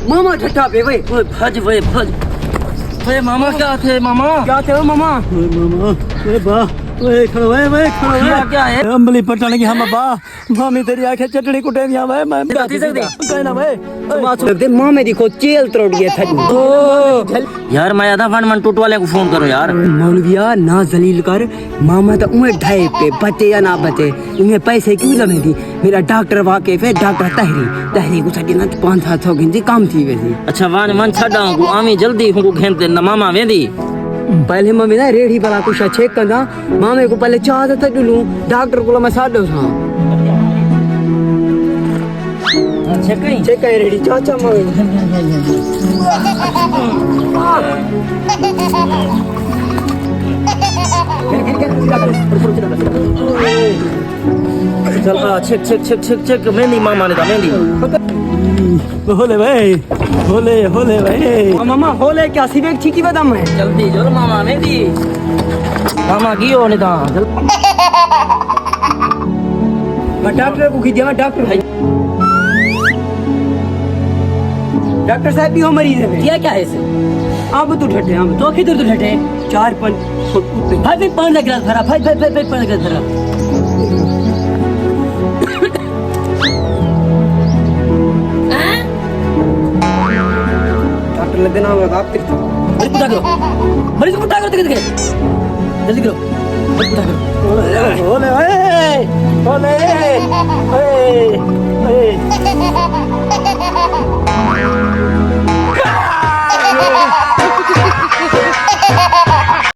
मामा ठट्ठा पे वे भज वे भज वे मामा क्या थे मामा क्या थे मामा मामा वे बा वे खड़ो वे क्या है अंबली पटन की हम बा मामी तेरी आंखें चटनी कुटे दिया वे मैं कहना वे लगते मामे दी को चेल तोड़ गया था यार मैं आधा फन टूट वाले को फोन करो यार मौलविया ना जलील कर मामा तो उन्हें ढाई पे बचे या ना बचे उन्हें पैसे क्यों लगे थी मेरा डॉक्टर वाकिफ है डॉक्टर तहरी को छड़ी ना 500 गिनती काम थी वैसी अच्छा वान मन छड़ाऊं को आमी जल्दी हूं को घेंते न मामा वेंदी पहले मम्मी ना रेड़ी वाला कुछ चेक कंदा मामे को पहले चाह त लूं डॉक्टर को मैं साडो था चेक कई रेडी चाचा चल check check check check check mehndi मामा ने मेहंदी होले भाई मामा होले क्या सिर्फ एक चीकी बदाम है जल्दी जोर मामा मेहंदी मामा की हो नहीं था मैं डॉक्टर को खींचा डॉक्टर डॉक्टर साहब भी हो मरीज है क्या क्या है इसे अब तो ठटे हम तो किधर तो ठटे 4-5 भाई 5 लग रहा था भाई 5 लग रहा था डॉक्टर लग देना होगा आप मरीज को उठा करो जल्दी करो उठा करो होले भाई